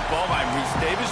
football. I'm Reese Davis.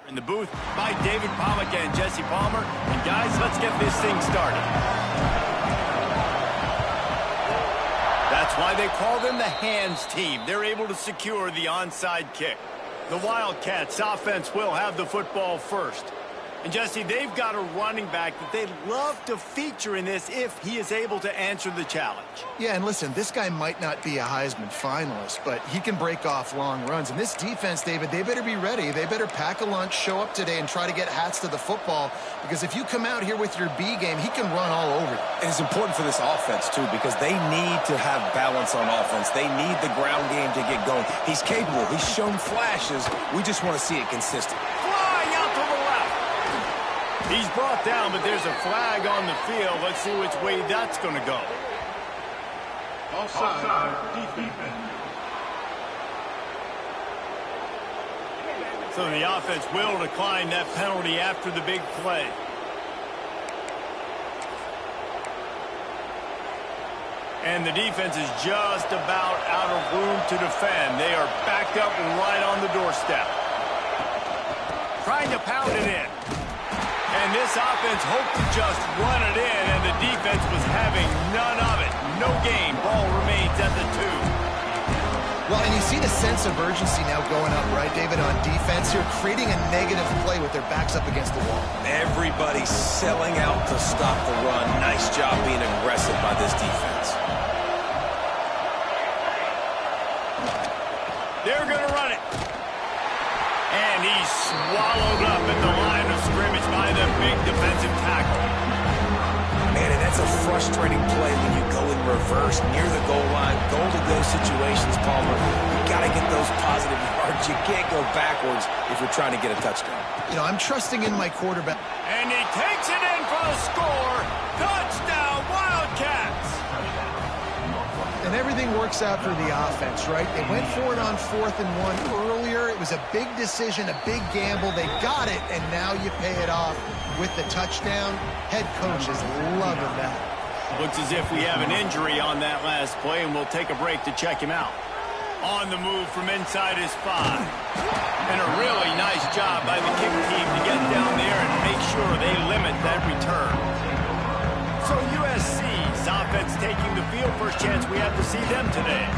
In the booth by David Pollack and Jesse Palmer. And guys, let's get this thing started. That's why they call them the hands team. They're able to secure the onside kick. The Wildcats offense will have the football first. And Jesse, they've got a running back that they'd love to feature in this if he is able to answer the challenge. Yeah, and listen, this guy might not be a Heisman finalist, but he can break off long runs. And this defense, David, they better be ready. They better pack a lunch, show up today, and try to get hats to the football. Because if you come out here with your B game, he can run all over you. And it's important for this offense, too, because they need to have balance on offense. They need the ground game to get going. He's capable. He's shown flashes. We just want to see it consistent. Flying out to the left. He's brought down, but there's a flag on the field. Let's see which way that's going to go. Offside, defense. So the offense will decline that penalty after the big play. And the defense is just about out of room to defend. They are backed up right on the doorstep. Trying to pound it in. And this offense hoped to just run it in, and the defense was having none of it. No gain. Ball remains at the 2. Well, and you see the sense of urgency now going up, right, David, on defense here, creating a negative play with their backs up against the wall. Everybody's selling out to stop the run. Nice job being aggressive by this defense. They're going to run it. And he's swallowed up at the line of scrimmage by the big defensive tackle. Man, and that's a frustrating play when you go in reverse near the goal line. Goal-to-go situations, Palmer. You got to get those positive yards. You can't go backwards if you're trying to get a touchdown. You know, I'm trusting in my quarterback. And he takes it in for the score. Touchdown, Wildcats. And everything works out for the offense, right? They went for it on 4th and 1 earlier. It was a big decision, a big gamble. They got it, and now you pay it off with the touchdown. Head coach is loving that. Looks as if we have an injury on that last play, and we'll take a break to check him out. On the move from inside his 5. And a really nice job by the kick team to get down there and make sure they limit that return. So USC's offense defense taking the field. First chance we have to see them today.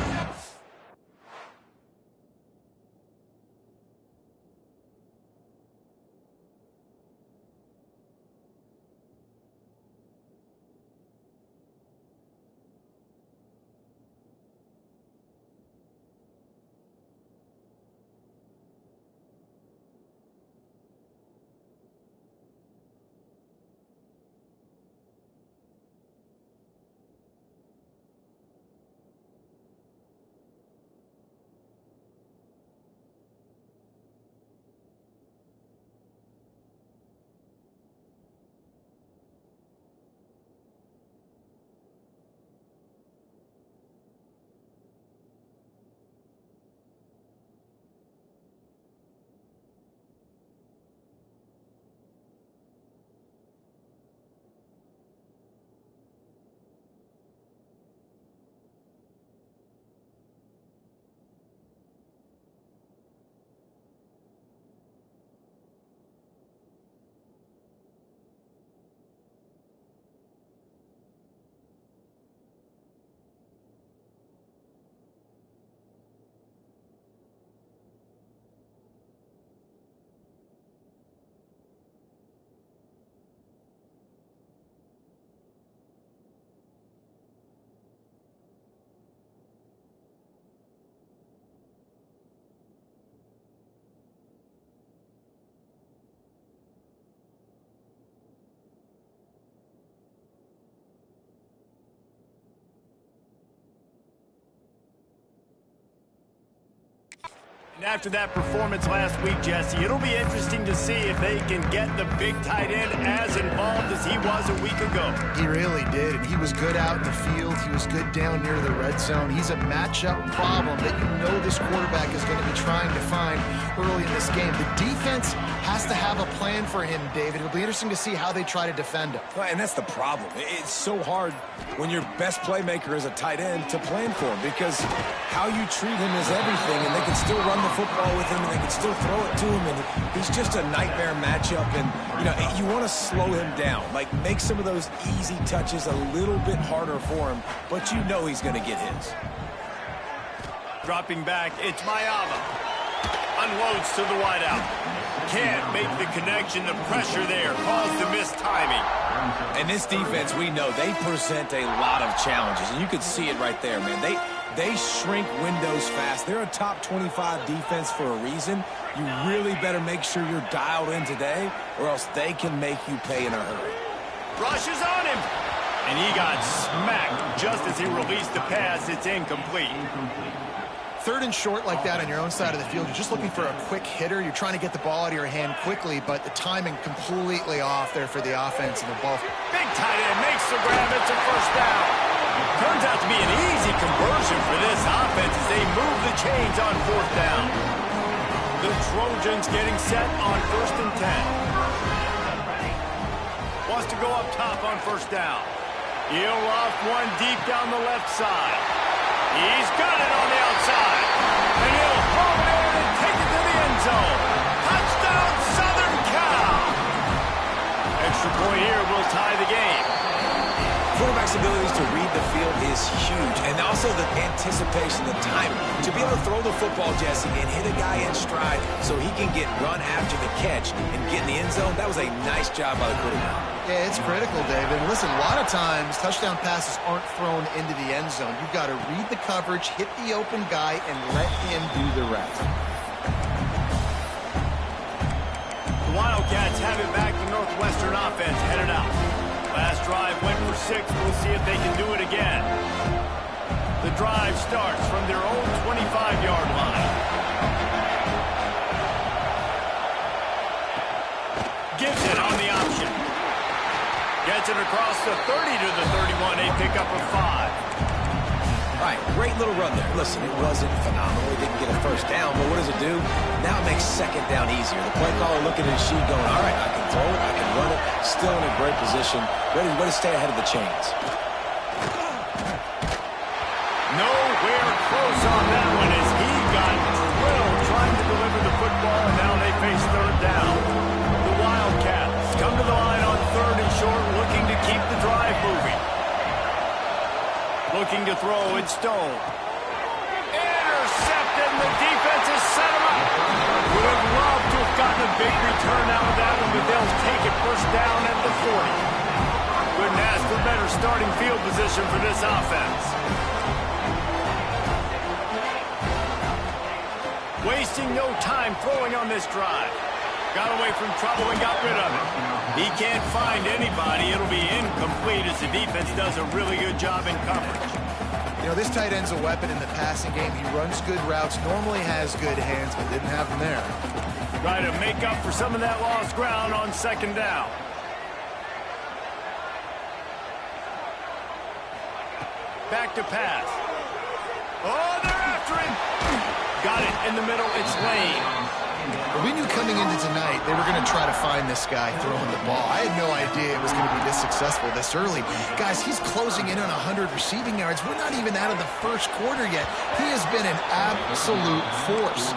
And after that performance last week, Jesse, it'll be interesting to see if they can get the big tight end as involved as he was a week ago. He really did, and he was good out in the field. He was good down near the red zone. He's a matchup problem that you know this quarterback is going to be trying to find early in this game. The defense has to have a plan for him, David. It'll be interesting to see how they try to defend him. Well, and that's the problem. It's so hard when your best playmaker is a tight end to plan for him, because how you treat him is everything, and they can still run the football with him, and they can still throw it to him, and he's just a nightmare matchup. And you know, you want to slow him down, like make some of those easy touches a little bit harder for him, but you know he's going to get his. Dropping back, it's Mayava. Unloads to the wideout. Can't make the connection. The pressure there caused the missed timing. And this defense, we know, they present a lot of challenges, and you can see it right there, man. They shrink windows fast. They're a top 25 defense for a reason. You really better make sure you're dialed in today, or else they can make you pay in a hurry. Rushes on him. And he got smacked just as he released the pass. It's incomplete. Third and short like that on your own side of the field, you're just looking for a quick hitter. You're trying to get the ball out of your hand quickly, but the timing completely off there for the offense, and the ball. Big tight end makes the grab. It's a first down. Turns out to be an easy conversion for this offense as they move the chains on fourth down. The Trojans getting set on 1st and 10. Wants to go up top on first down. He'll loft one deep down the left side. He's got it on the outside. And he'll home it in and take it to the end zone. Touchdown, Southern Cal. Extra point here will tie the game. Quarterback's abilities to read the field is huge, and also the anticipation, the timing. To be able to throw the football, Jesse, and hit a guy in stride so he can get run after the catch and get in the end zone, that was a nice job by the quarterback. Yeah, it's critical, David. Listen, a lot of times touchdown passes aren't thrown into the end zone. You've got to read the coverage, hit the open guy, and let him do the rest. The Wildcats have it back. The Northwestern offense headed out. Last drive went for 6. We'll see if they can do it again. The drive starts from their own 25-yard line. Gibson on the option. Gets it across the 30 to the 31. A pickup of 5. All right, great little run there. Listen, it wasn't phenomenal. He didn't get a first down, but what does it do? Now it makes second down easier. The play caller looking at his sheet going, all right, I can throw it, I can run it, still in a great position, ready to stay ahead of the chains. Nowhere close on that one as he got drilled trying to deliver the football, and now they face third down. The Wildcats come to the line on 3rd and short, looking to keep the drive moving. Looking to throw, it's Stone. Intercepted, and the defense has set him up. Would have loved to have gotten a big return out of that one, but they'll take it first down at the 40. Couldn't ask for better starting field position for this offense. Wasting no time throwing on this drive. Got away from trouble and got rid of it. He can't find anybody. It'll be incomplete as the defense does a really good job in coverage. You know, this tight end's a weapon in the passing game. He runs good routes, normally has good hands, but didn't have them there. Try to make up for some of that lost ground on second down. Back to pass. Oh, they're after him. Got it in the middle. It's Lane. We knew coming into tonight they were going to try to find this guy throwing the ball. I had no idea it was going to be this successful this early. Guys, he's closing in on 100 receiving yards. We're not even out of the first quarter yet. He has been an absolute force.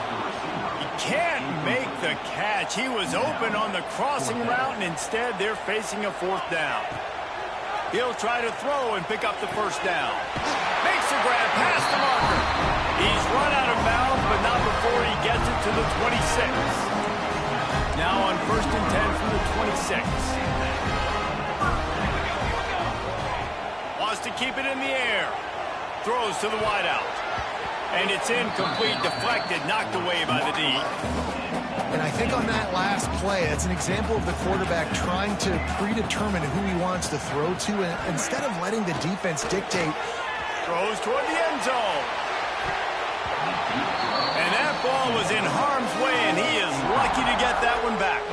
He can't make the catch. He was open on the crossing route, and instead they're facing a fourth down. He'll try to throw and pick up the first down. Makes a grab past the marker. He's run out of bounds, but not before he gets it to the 26. Now on 1st and 10 from the 26. Wants to keep it in the air. Throws to the wideout. And it's incomplete, deflected, knocked away by the D. And I think on that last play, that's an example of the quarterback trying to predetermine who he wants to throw to, and instead of letting the defense dictate. Throws toward the end zone. And that ball was in harm's way, and he is lucky to get that one back.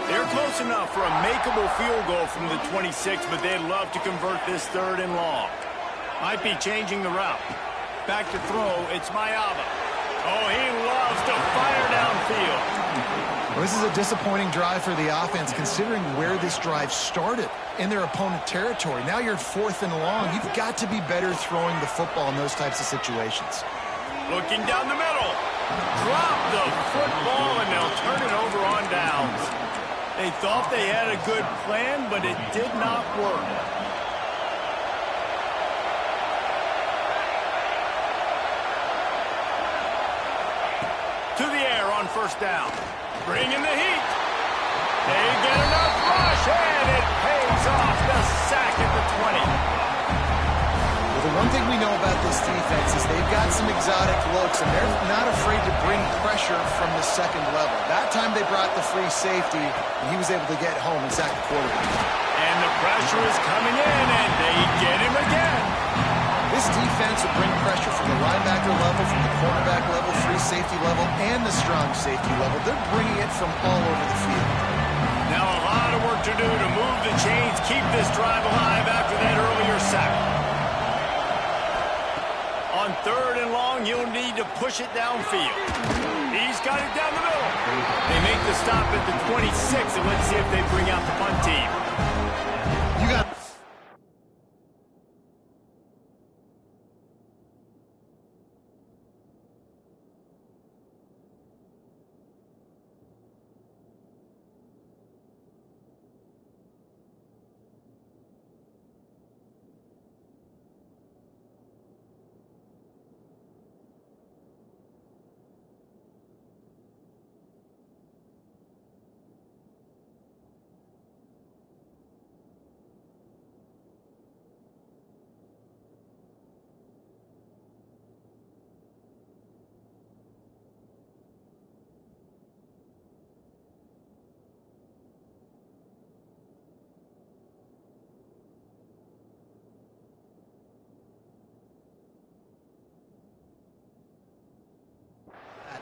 They're close enough for a makeable field goal from the 26, but they'd love to convert this 3rd and long. Might be changing the route. Back to throw, it's Mayava. Oh, he loves to fire downfield. Well, this is a disappointing drive for the offense, considering where this drive started in their opponent territory. Now you're 4th and long. You've got to be better throwing the football in those types of situations. Looking down the middle. Drop the football, and they'll turn it over on downs. They thought they had a good plan, but it did not work. To the air on 1st down. Bringing the heat. They get enough rush, and it pays off. The sack at the 20. Well, the one thing we know about this defense is they've got some exotic looks, and they're not afraid to bring pressure from the 2nd level. That time they brought the free safety, and he was able to get home and sack the quarterback. And the pressure is coming in, and they get him again. This defense will bring pressure from the linebacker level, from the cornerback level, free safety level, and the strong safety level. They're bringing it from all over the field. Now a lot of work to do to move the chains, keep this drive alive after that earlier sack. On 3rd and long, you'll need to push it downfield. He's got it down the middle. They make the stop at the 26, and let's see if they bring out the punt team. You got...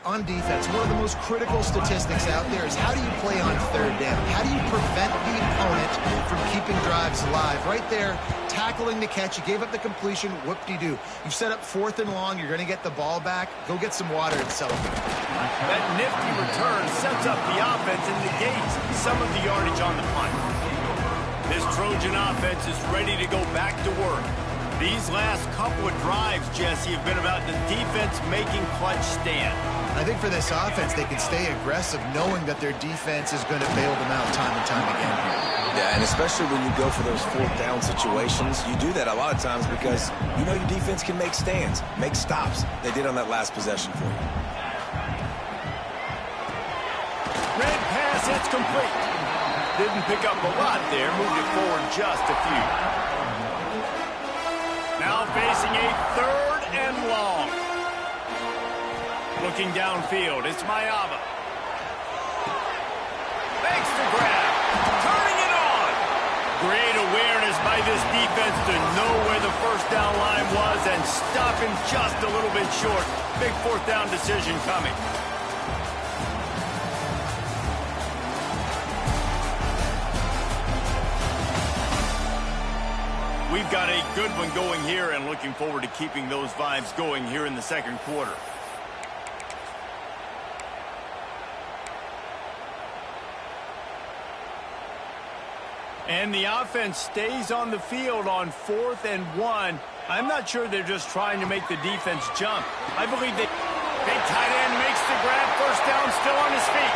On defense, one of the most critical statistics out there is how do you play on 3rd down? How do you prevent the opponent from keeping drives alive? Right there, tackling the catch. You gave up the completion. Whoop-de-doo. You've set up 4th and long. You're going to get the ball back. Go get some water and celebrate. That nifty return sets up the offense and negates some of the yardage on the punt. This Trojan offense is ready to go back to work. These last couple of drives, Jesse, have been about the defense making clutch stand. I think for this offense, they can stay aggressive knowing that their defense is going to bail them out time and time again. Yeah, and especially when you go for those fourth down situations, you do that a lot of times because you know your defense can make stands, make stops. They did on that last possession for you. Red pass, it's complete. Didn't pick up a lot there, moved it forward just a few. Now facing a 3rd and long. Looking downfield, it's Mayava. Makes the grab, turning it on. Great awareness by this defense to know where the first down line was and stop him just a little bit short. Big 4th down decision coming. We've got a good one going here and looking forward to keeping those vibes going here in the second quarter. And the offense stays on the field on 4th and 1. I'm not sure they're just trying to make the defense jump. I believe that big tight end makes the grab, first down, still on his feet.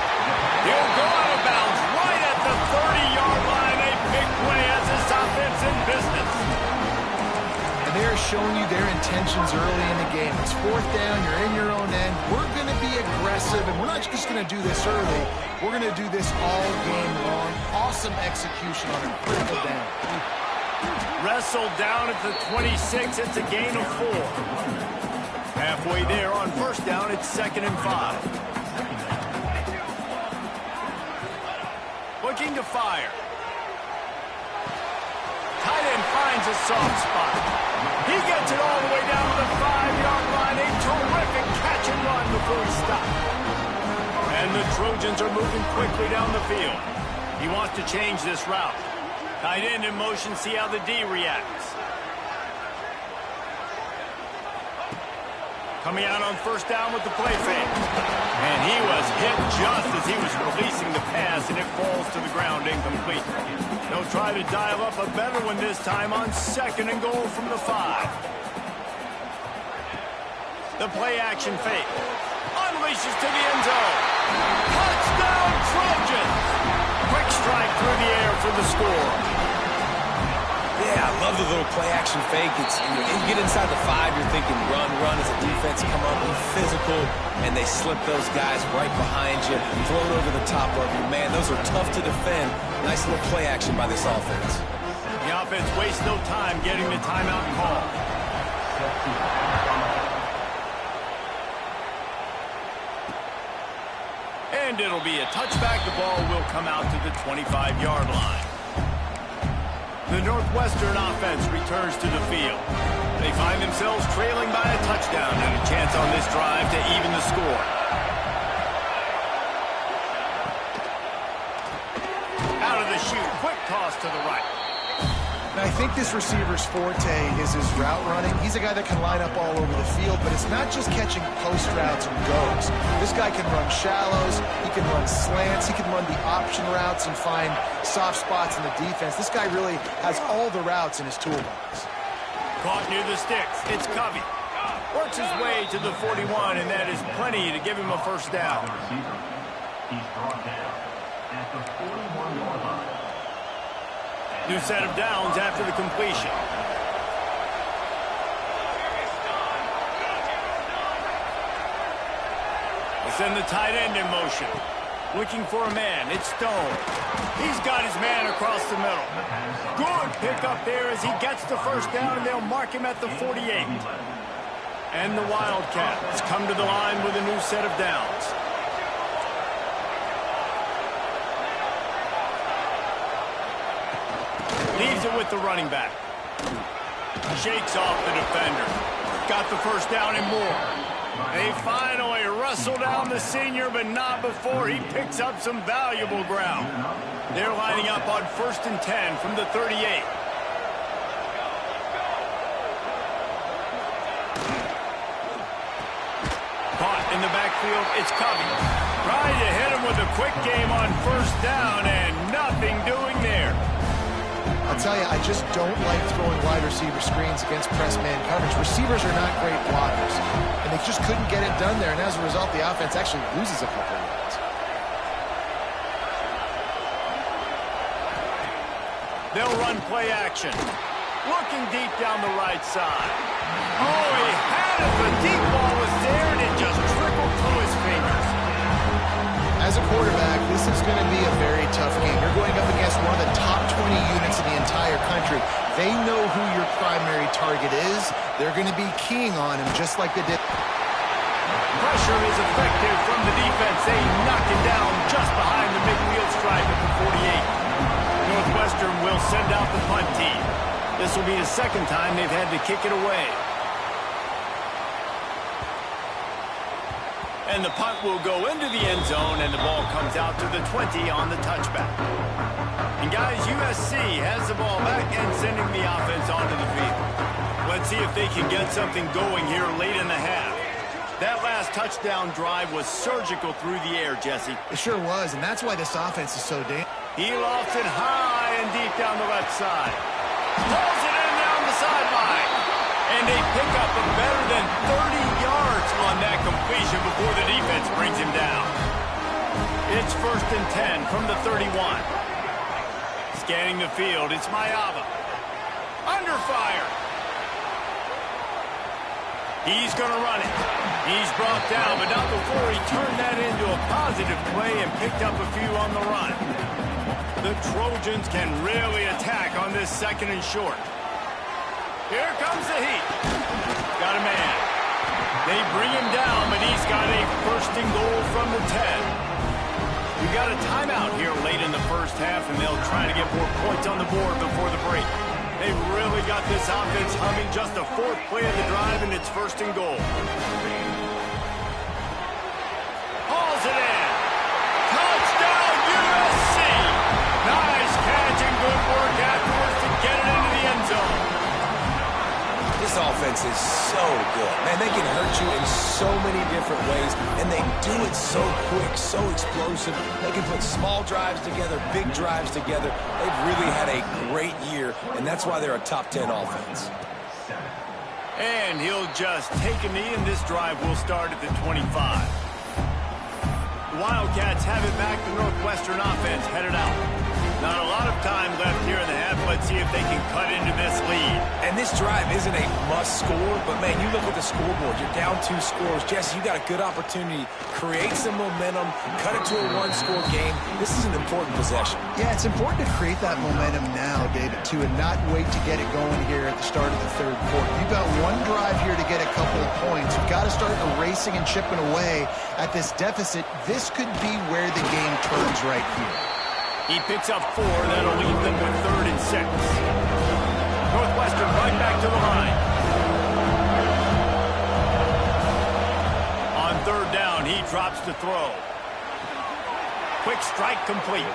He'll go out of bounds right at the 30-yard line. A big play as this offense in business. And they're showing you their intentions early in the game. It's 4th down, you're in your own end. We're going to be aggressive, and we're not just going to do this early. We're going to do this all game long. Awesome execution on a critical down. Wrestled down at the 26. It's a gain of 4. Halfway there on first down, it's 2nd and 5. Looking to fire. Tight end finds a soft spot. He gets it all the way down to the 5-yard line. A terrific catch and run before he stopped. And the Trojans are moving quickly down the field. He wants to change this route. Tight end in motion, see how the D reacts. Coming out on first down with the play fake. And he was hit just as he was releasing the pass, and it falls to the ground incomplete. They'll try to dial up a better one this time on 2nd and goal from the 5. The play action fake. Unleashes to the end zone. Touchdown Trojans! Quick strike through the air for the score. Yeah, I love the little play-action fake. You get inside the 5, you're thinking run as a defense, come up, be physical, and they slip those guys right behind you, float over the top of you. Man, those are tough to defend. Nice little play action by this offense. The offense wastes no time getting the timeout call. And it'll be a touchback. The ball will come out to the 25-yard line. The Northwestern offense returns to the field. They find themselves trailing by a touchdown and a chance on this drive to even the score. Out of the chute, quick toss to the right. Now, I think this receiver's forte is his route running. He's a guy that can line up all over the field, but it's not just catching post routes and goes. This guy can run shallows, he can run slants, he can run the option routes and find soft spots in the defense. This guy really has all the routes in his toolbox. Caught near the sticks, it's Covey. Works his way to the 41, and that is plenty to give him a first down. He's brought down at the 41-yard line. New set of downs after the completion. They send the tight end in motion. Looking for a man. It's Stone. He's got his man across the middle. Good pickup there as he gets the first down, and they'll mark him at the 48. And the Wildcats come to the line with a new set of downs. Leaves it with the running back. Shakes off the defender. Got the first down and more. They finally wrestle down the senior, but not before he picks up some valuable ground. They're lining up on 1st and 10 from the 38. Caught in the backfield, it's Covey. Trying to hit him with a quick game on first down, and nothing doing there. I'll tell you, I just don't like throwing wide receiver screens against press man coverage. Receivers are not great blockers, and they just couldn't get it done there, and as a result, the offense actually loses a couple of yards. They'll run play action. Looking deep down the right side. Oh, he had it. The deep ball was there, and it just trickled through his fingers. As a quarterback, this is going to be a very tough game. You're going up against one of the top 20 units in the entire country. They know who your primary target is. They're going to be keying on him just like they did. Pressure is effective from the defense. They knock it down just behind the midfield stripe at the 48. Northwestern will send out the punt team. This will be the second time they've had to kick it away. And the punt will go into the end zone, and the ball comes out to the 20 on the touchback. And guys, USC has the ball back and sending the offense onto the field. Let's see if they can get something going here late in the half. That last touchdown drive was surgical through the air, Jesse. It sure was, and that's why this offense is so dangerous. He lofts it high and deep down the left side. Pulls it in down the sideline. And they pick up a better than 30 yards on that completion before the defense brings him down. It's 1st and 10 from the 31. Scanning the field, it's Mayava. Under fire. He's going to run it. He's brought down, but not before he turned that into a positive play and picked up a few on the run. The Trojans can really attack on this 2nd and short. Here comes the heat. Got a man. They bring him down, but he's got a 1st and goal from the 10. We got a timeout here late in the first half, and they'll try to get more points on the board before the break. They've really got this offense humming. Just the 4th play of the drive, and it's 1st and goal. Hauls it in. Touchdown, USC. Nice catch and good work afterwards to get it into the end zone. This offense is so good. Man, they can hurt you in so many different ways, and they do it so quick, so explosive. They can put small drives together, big drives together. They've really had a great year, and that's why they're a top 10 offense. And he'll just take a knee, and this drive will start at the 25. The Wildcats have it back. The Northwestern offense headed out. Not a lot of time left here in the half. Let's see if they can cut into this lead. And this drive isn't a must score, but man, you look at the scoreboard. You're down 2 scores. Jesse, you got a good opportunity. Create some momentum. Cut it to a 1-score game. This is an important possession. Yeah, it's important to create that momentum now, David, too, and not wait to get it going here at the start of the 3rd quarter. You've got one drive here to get a couple of points. You've got to start erasing and chipping away at this deficit. This could be where the game turns right here. He picks up 4. That'll leave them with 3rd and 6. Northwestern right back to the line. On 3rd down, he drops to throw. Quick strike complete.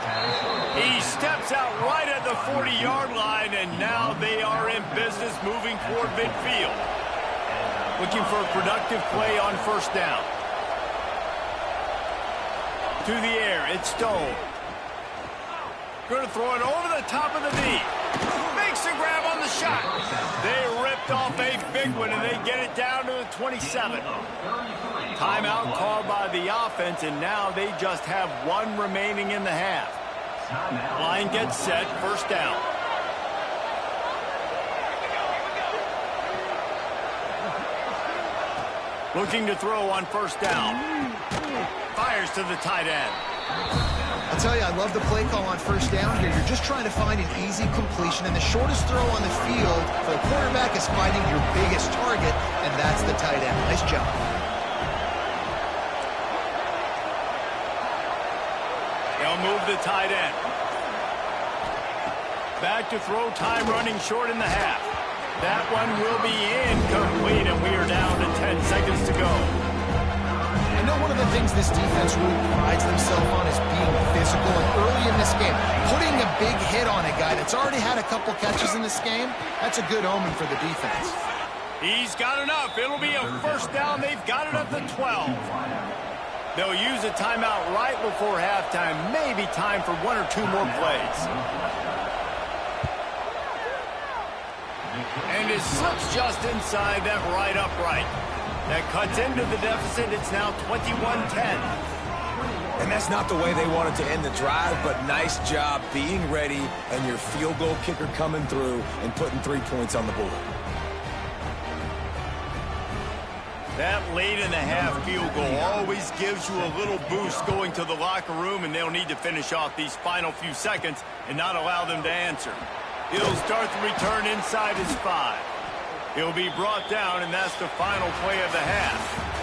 He steps out right at the 40-yard line, and now they are in business moving toward midfield. Looking for a productive play on 1st down. To the air, it's Stone. Going to throw it over the top of the knee. Makes the grab on the shot. They ripped off a big one, and they get it down to the 27. Timeout called by the offense, and now they just have 1 remaining in the half. Line gets set, 1st down. Looking to throw on 1st down. Fires to the tight end. I'll tell you, I love the play call on 1st down here. You're just trying to find an easy completion, and the shortest throw on the field for the quarterback is finding your biggest target, and that's the tight end. Nice job. They'll move the tight end. Back to throw, time running short in the half. That one will be incomplete, and we are down to 10 seconds to go. I know one of the things this defense really prides themselves on is being physical, and early in this game, putting a big hit on a guy that's already had a couple catches in this game, that's a good omen for the defense. He's got enough. It'll be a 1st down. They've got it at the 12. They'll use a timeout right before halftime. Maybe time for 1 or 2 more plays. And it slips just inside that right upright. That cuts into the deficit. It's now 21-10. And that's not the way they wanted to end the drive, but nice job being ready and your field goal kicker coming through and putting 3 points on the board. That late in the half field goal always gives you a little boost going to the locker room, and they'll need to finish off these final few seconds and not allow them to answer. He'll start the return inside his 5. He'll be brought down, and that's the final play of the half.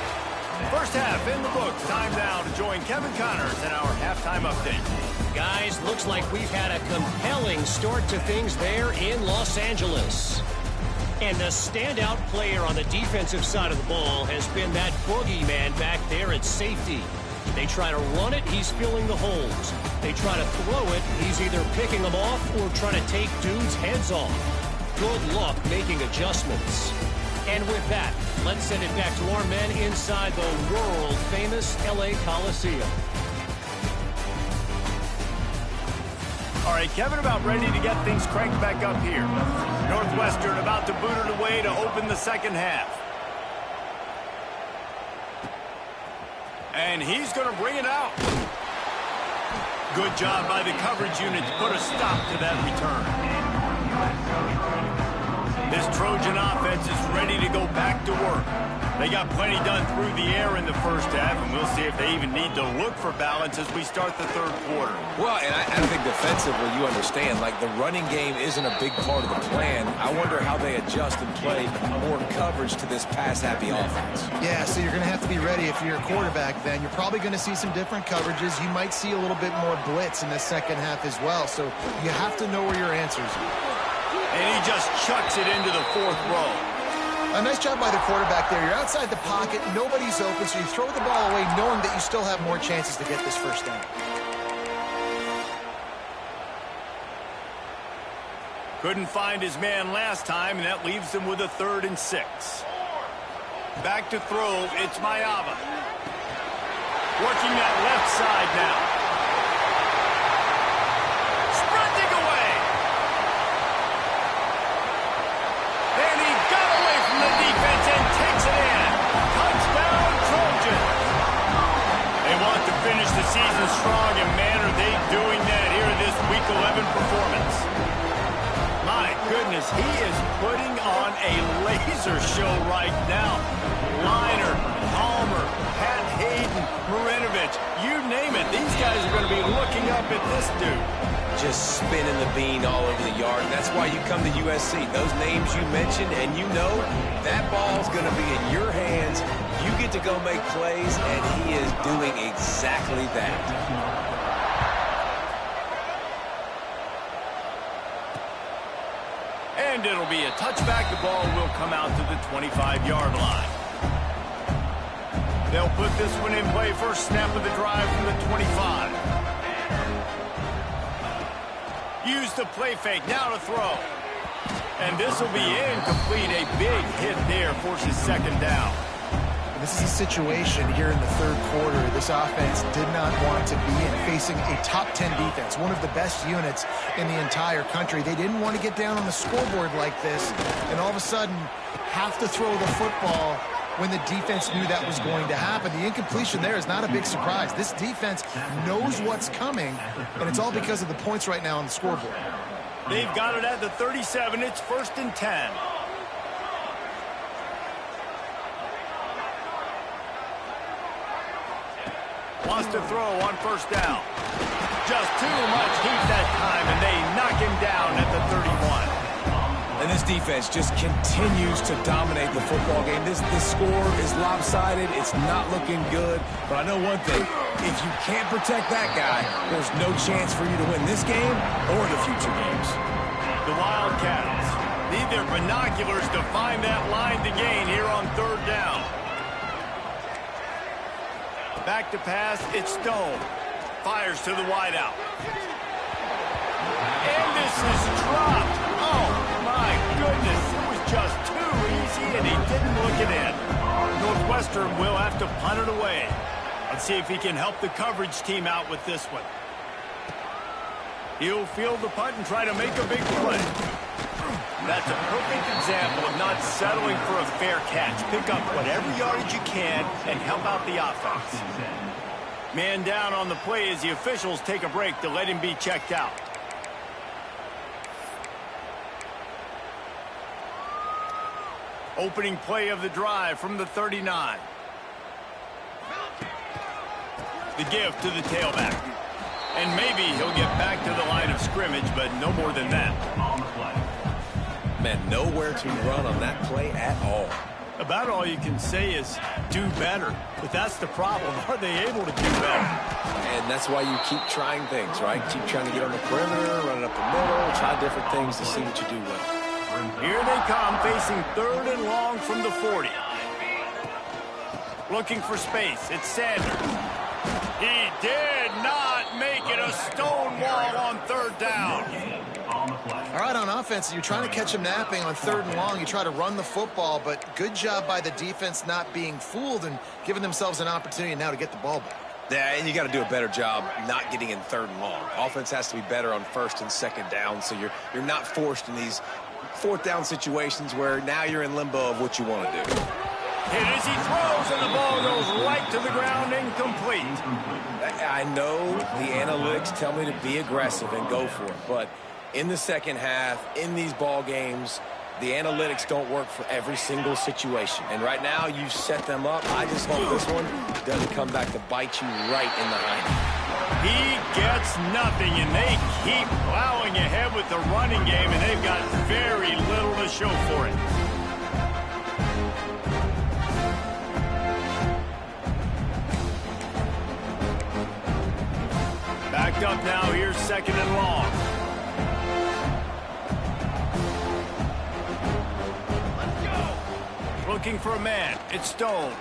First half in the books. Time now to join Kevin Connors in our halftime update. Guys, looks like we've had a compelling start to things there in Los Angeles. And the standout player on the defensive side of the ball has been that boogeyman back there at safety. They try to run it, he's filling the holes. They try to throw it, he's either picking them off or trying to take dudes' heads off. Good luck making adjustments. And with that, let's send it back to our men inside the world-famous LA Coliseum. All right, Kevin about ready to get things cranked back up here. Northwestern about to boot it away to open the second half. And he's going to bring it out. Good job by the coverage unit to put a stop to that return. This Trojan offense is ready to go back to work. They got plenty done through the air in the first half, and we'll see if they even need to look for balance as we start the third quarter. Well, and I think defensively, you understand, like the running game isn't a big part of the plan. I wonder how they adjust and play more coverage to this pass-happy offense. Yeah, so you're going to have to be ready if you're a quarterback then. You're probably going to see some different coverages. You might see a little bit more blitz in the second half as well, so you have to know where your answers are. And he just chucks it into the fourth row. A nice job by the quarterback there. You're outside the pocket, nobody's open, so you throw the ball away knowing that you still have more chances to get this first down. Couldn't find his man last time, and that leaves him with a 3rd and 6. Back to throw, it's Mayava. Working that left side now. Sprinting away. And he got away from the defense and takes it in. Touchdown, Trojans. They want to finish the season strong, and man, are they doing that here in this Week 11 performance. My goodness, he is putting on a laser show right now. Liner, Palmer, Pat Hayden, Marinovich, you name it. These guys are going to be looking up at this dude. Just spinning the bean all over the yard. And that's why you come to USC. Those names you mentioned, and you know that ball's going to be in your hands. You get to go make plays, and he is doing exactly that. And it'll be a touchback. The ball will come out to the 25-yard line. They'll put this one in play. First snap of the drive from the 25. Use the play fake. Now to throw. And this will be incomplete. A big hit there forces second down. This is a situation here in the third quarter this offense did not want to be in, facing a top 10 defense, one of the best units in the entire country. They didn't want to get down on the scoreboard like this, and all of a sudden have to throw the football when the defense knew that was going to happen. The incompletion there is not a big surprise. This defense knows what's coming, and it's all because of the points right now on the scoreboard. They've got it at the 37. It's 1st and 10. Wants to throw on first down. Just too much heat that time, and they knock him down at the 31. And this defense just continues to dominate the football game. This score is lopsided. It's not looking good. But I know one thing. If you can't protect that guy, there's no chance for you to win this game or the future games. The Wildcats need their binoculars to find that line to gain here on 3rd down. Back to pass, it's Stone. Fires to the wideout. And this is dropped. Oh, my goodness. It was just too easy, and he didn't look it in. Northwestern will have to punt it away. Let's see if he can help the coverage team out with this one. He'll field the punt and try to make a big play. That's a perfect example of not settling for a fair catch. Pick up whatever yardage you can and help out the offense. Man down on the play as the officials take a break to let him be checked out. Opening play of the drive from the 39. The give to the tailback. And maybe he'll get back to the line of scrimmage, but no more than that. Man, nowhere to run on that play at all. About all you can say is do better. But that's the problem. Are they able to do better? And that's why you keep trying things, right? Keep trying to get on the perimeter, run it up the middle, try different things to see what you do well. Here they come, facing 3rd and long from the 40. Looking for space. It's Sanders. He did not make it a stone wall on 3rd down. All right, on offense, you're trying to catch him napping on 3rd and long. You try to run the football, but good job by the defense not being fooled and giving themselves an opportunity now to get the ball back. Yeah, and you got to do a better job not getting in 3rd and long. Offense has to be better on 1st and 2nd down, so you're not forced in these 4th down situations where now you're in limbo of what you want to do. Hit as he throws, and the ball goes right to the ground, incomplete. I know the analytics tell me to be aggressive and go for it, but in the second half, in these ball games, the analytics don't work for every single situation. And right now, you've set them up. I just hope this one doesn't come back to bite you right in the hind. He gets nothing, and they keep plowing ahead with the running game, and they've got very little to show for it. Backed up now, here's 2nd and long. Looking for a man. It's Stone.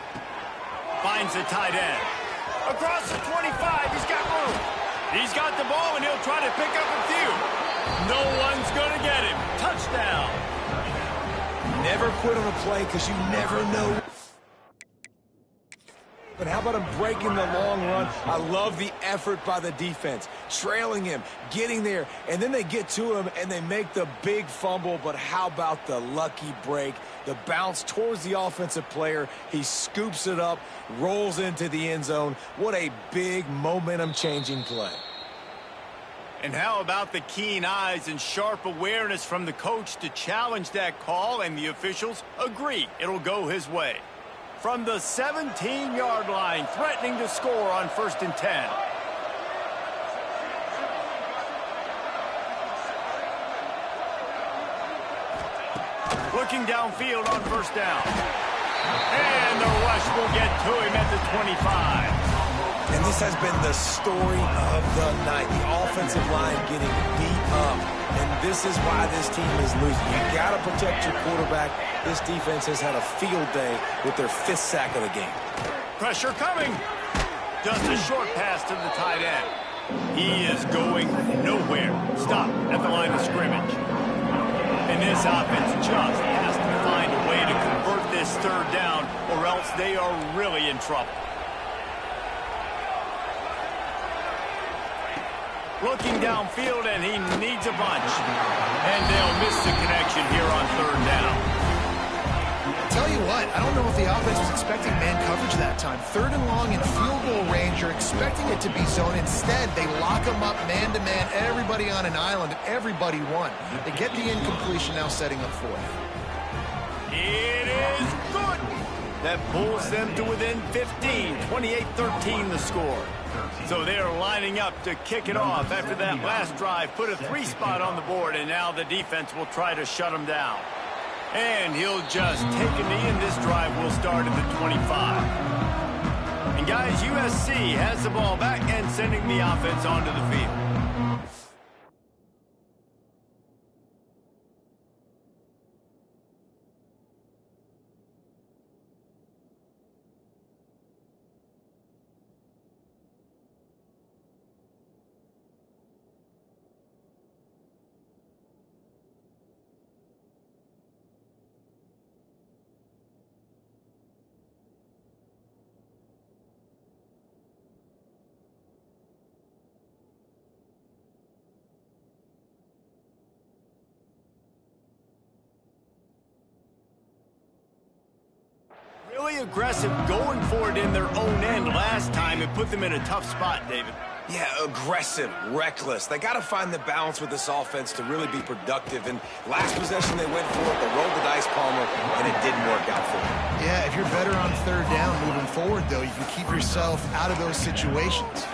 Finds the tight end. Across the 25. He's got room. He's got the ball, and he'll try to pick up a few. No one's going to get him. Touchdown. Never quit on a play because you never know. But how about him breaking the long run? I love the effort by the defense. Trailing him, getting there, and then they get to him and they make the big fumble. But how about the lucky break? The bounce towards the offensive player. He scoops it up, rolls into the end zone. What a big momentum-changing play. And how about the keen eyes and sharp awareness from the coach to challenge that call, and the officials agree it'll go his way. From the 17-yard line, threatening to score on 1st and 10. Looking downfield on 1st down. And the rush will get to him at the 25. And this has been the story of the night. The offensive line getting beat up. And this is why this team is losing. You got to protect your quarterback. This defense has had a field day with their 5th sack of the game. Pressure coming. Just a short pass to the tight end. He is going nowhere. Stop at the line of scrimmage. And this offense just has to find a way to convert this 3rd down, or else they are really in trouble. Looking downfield, and he needs a bunch. And they'll miss the connection here on 3rd down. Tell you what, I don't know if the offense was expecting man coverage that time. 3rd and long in field goal range, you're expecting it to be zone. Instead, they lock them up man-to-man, everybody on an island, everybody won. They get the incompletion, now setting up 4th. It is good. That pulls them to within 15, 28-13 the score. So they're lining up to kick it off after that last drive. Put a 3 spot on the board, and now the defense will try to shut them down. And he'll just take a knee, and this drive will start at the 25. And guys, USC has the ball back and sending the offense onto the field. aggressive going for it in their own end last time. It put them in a tough spot, David. Yeah, aggressive, reckless. They got to find the balance with this offense to really be productive. And last possession they went for it, they rolled the dice, Palmer, and it didn't work out for them. Yeah, if you're better on third down moving forward, though, you can keep yourself out of those situations.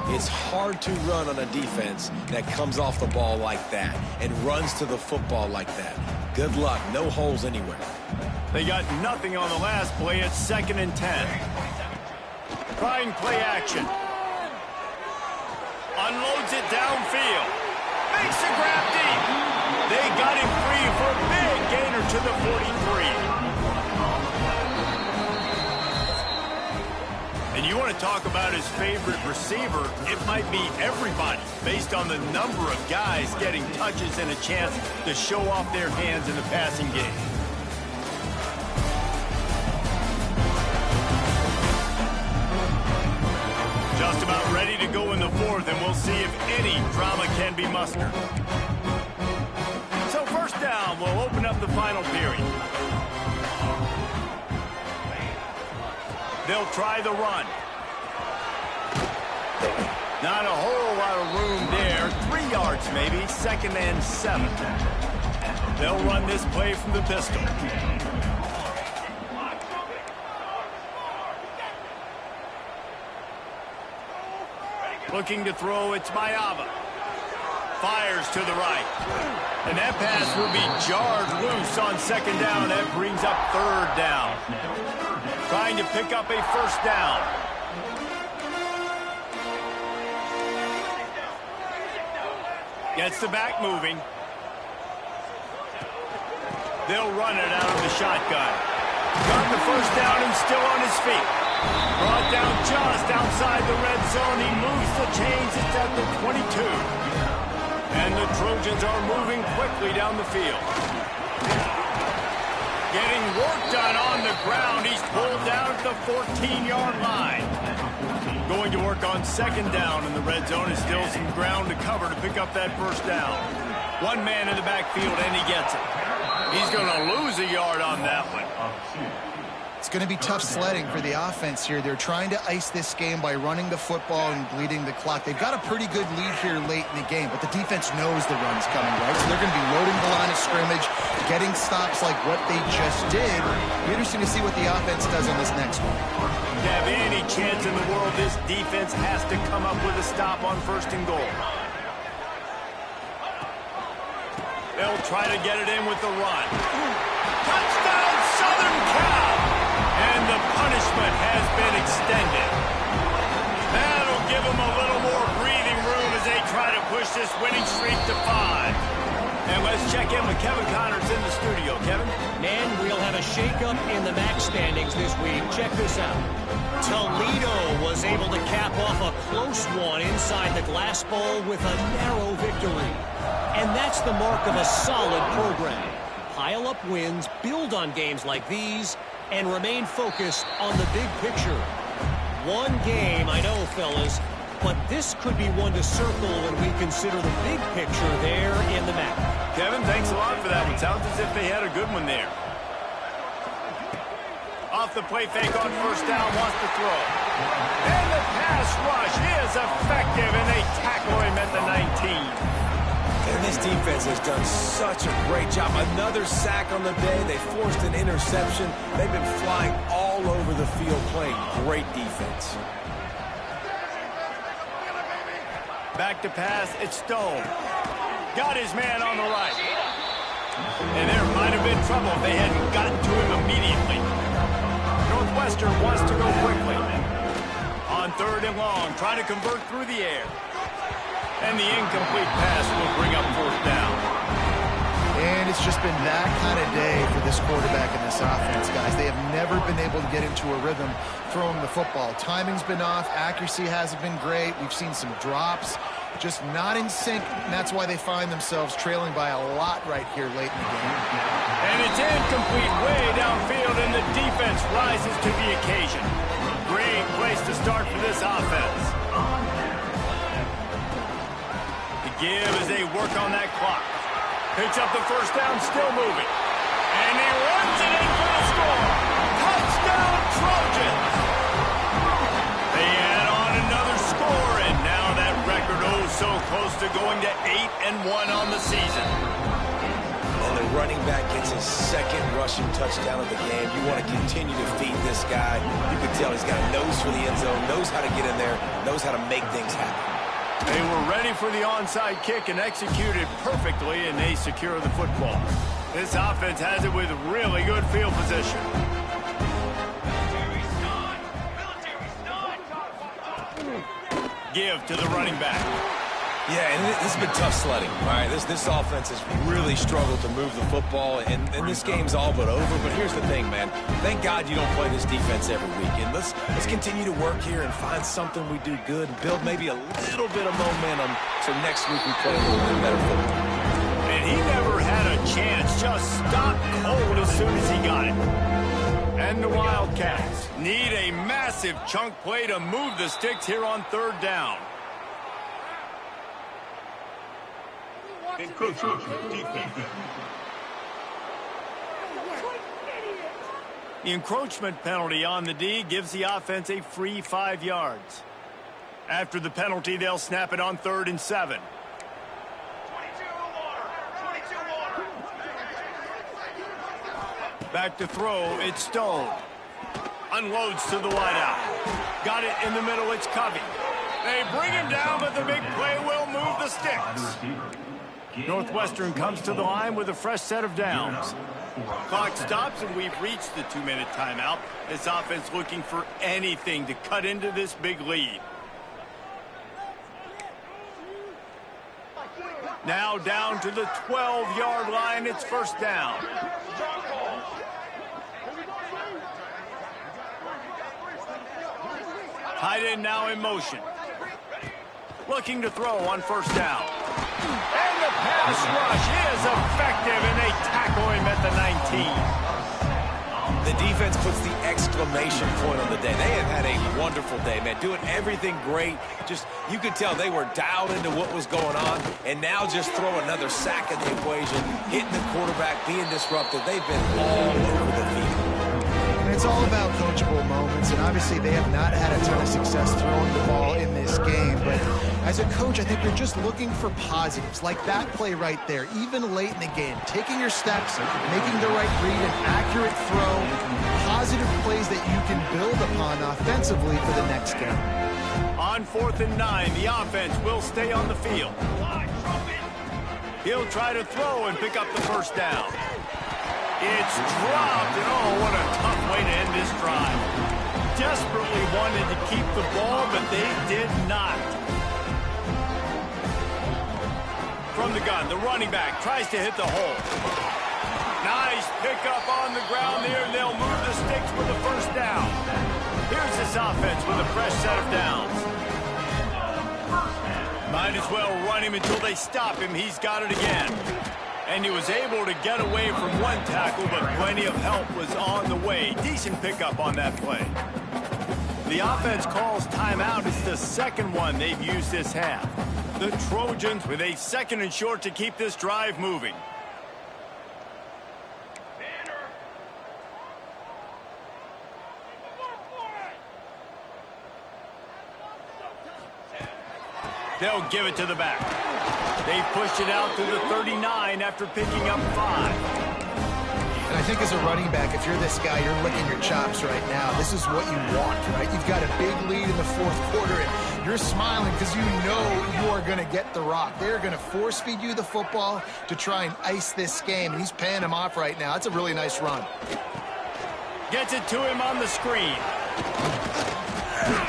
It's hard to run on a defense that comes off the ball like that and runs to the football like that. Good luck. No holes anywhere. They got nothing on the last play. It's 2nd and 10. Trying play action. Unloads it downfield. Makes a grab deep. They got him free for a big gainer to the 43. And you want to talk about his favorite receiver, it might be everybody, based on the number of guys getting touches and a chance to show off their hands in the passing game. Just about ready to go in the 4th, and we'll see if any drama can be mustered. So 1st down, we'll open up the final period. They'll try the run. Not a whole lot of room there. 3 yards maybe. 2nd and 7. They'll run this play from the pistol. Looking to throw, it's Mayava. Fires to the right. And that pass will be jarred loose on 2nd down. That brings up 3rd down. Trying to pick up a 1st down. Gets the back moving. They'll run it out of the shotgun. Got the 1st down and still on his feet. Brought down just outside the red zone. He moves the chains. It's at the 22. And the Trojans are moving quickly down the field. Getting work done on the ground. He's pulled down at the 14-yard line. Going to work on 2nd down in the red zone. Is still some ground to cover to pick up that 1st down. One man in the backfield, and he gets it. He's going to lose a yard on that one. It's going to be tough sledding for the offense here. They're trying to ice this game by running the football and bleeding the clock. They've got a pretty good lead here late in the game, but the defense knows the run's coming, right? So they're going to be loading the line of scrimmage, getting stops like what they just did. It'll be interesting to see what the offense does on this next one. To have any chance in the world, this defense has to come up with a stop on 1st and goal. They'll try to get it in with the run. Touchdown, Southern Cal! And the punishment has been extended. That'll give them a little more breathing room as they try to push this winning streak to 5. And let's check in with Kevin Connors in the studio. Kevin? Man, we'll have a shakeup in the MAC standings this week. Check this out. Toledo was able to cap off a close one inside the Glass Bowl with a narrow victory. And that's the mark of a solid program. Pile up wins, build on games like these, and remain focused on the big picture. One game, I know, fellas, but this could be one to circle when we consider the big picture there in the MAC. Kevin, thanks a lot for that one. Sounds as if they had a good one there. Off the play fake on 1st down, wants to throw. And the pass rush is effective, and they tackle him at the 19. And this defense has done such a great job. Another sack on the day. They forced an interception. They've been flying all over the field playing great defense. Back to pass, it's Stone. Got his man on the right. And there might have been trouble if they hadn't gotten to him immediately. Northwestern wants to go quickly. On 3rd and long, trying to convert through the air. And the incomplete pass will bring up 4th down. And it's just been that kind of day for this quarterback and this offense, guys. They have never been able to get into a rhythm throwing the football. Timing's been off. Accuracy hasn't been great. We've seen some drops. Just not in sync, and that's why they find themselves trailing by a lot right here late in the game. And it's incomplete way downfield, and the defense rises to the occasion. Great place to start for this offense. Give as they work on that clock. Picks up the 1st down, still moving. And he runs it in for the score. Touchdown, running back gets his second rushing touchdown of the game. You want to continue to feed this guy. You can tell he's got a nose for the end zone, knows how to get in there, knows how to make things happen. They were ready for the onside kick and executed perfectly, and they secure the football. This offense has it with really good field position. Give to the running back. Yeah, and this has been tough sledding. All right, this offense has really struggled to move the football, and this game's all but over. But here's the thing, man. Thank God you don't play this defense every weekend. Let's continue to work here and find something we do good and build maybe a little bit of momentum so next week we play a little bit better football. And he never had a chance. Just stopped cold as soon as he got it. And the Wildcats need a massive chunk play to move the sticks here on third down. The encroachment penalty on the D gives the offense a free 5 yards. After the penalty, they'll snap it on 3rd and 7. Back to throw, it's Stone. Unloads to the wideout. Got it in the middle, it's Covey. They bring him down, but the big play will move the sticks. Northwestern comes to the line with a fresh set of downs. Clock stops, and we've reached the 2-minute timeout. This offense looking for anything to cut into this big lead. Now down to the 12-yard line, it's first down. Tight end now in motion. Looking to throw on first down. And the pass rush is effective, and they tackle him at the 19. The defense puts the exclamation point on the day. They have had a wonderful day, man. Doing everything great. Just, you could tell they were dialed into what was going on. And now just throw another sack in the equation, hitting the quarterback, being disruptive. They've been all over the field. And it's all about coachable moments, and obviously they have not had a ton of success throwing the ball in this game. But as a coach, I think you're just looking for positives, like that play right there, even late in the game. Taking your steps, making the right read, an accurate throw, positive plays that you can build upon offensively for the next game. On 4th and 9, the offense will stay on the field. He'll try to throw and pick up the first down. It's dropped, and oh, what a tough way to end this drive. Desperately wanted to keep the ball, but they did not. From the gun, the running back tries to hit the hole. Nice pickup on the ground there, and they'll move the sticks for the first down. Here's this offense with a fresh set of downs. Might as well run him until they stop him. He's got it again. And he was able to get away from one tackle, but plenty of help was on the way. Decent pickup on that play. The offense calls timeout. It's the second one they've used this half. The Trojans with a 2nd and short to keep this drive moving. They'll give it to the back. They pushed it out to the 39 after picking up 5. And I think as a running back, if you're this guy, you're licking your chops right now. This is what you want, right? You've got a big lead in the 4th quarter, and you're smiling because you know you are going to get the rock. They're going to force feed you the football to try and ice this game, and he's paying him off right now. That's a really nice run. Gets it to him on the screen.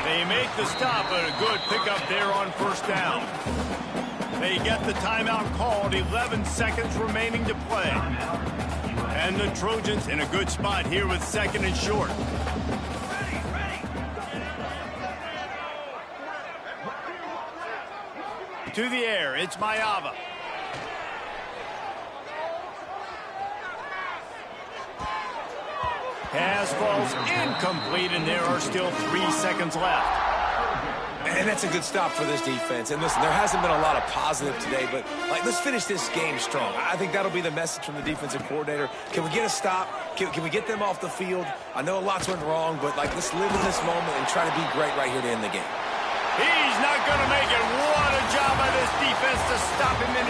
They make the stop, but a good pickup there on first down. They get the timeout called, 11 seconds remaining to play. And the Trojans in a good spot here with 2nd and short. To the air, it's Mayava. Pass falls incomplete, and there are still 3 seconds left. And that's a good stop for this defense. And listen, there hasn't been a lot of positive today, but let's finish this game strong. I think that'll be the message from the defensive coordinator. Can we get a stop? Can we get them off the field? I know lots went wrong, but let's live in this moment and try to be great right here to end the game. He's not going to make it. What a job by this defense to stop him in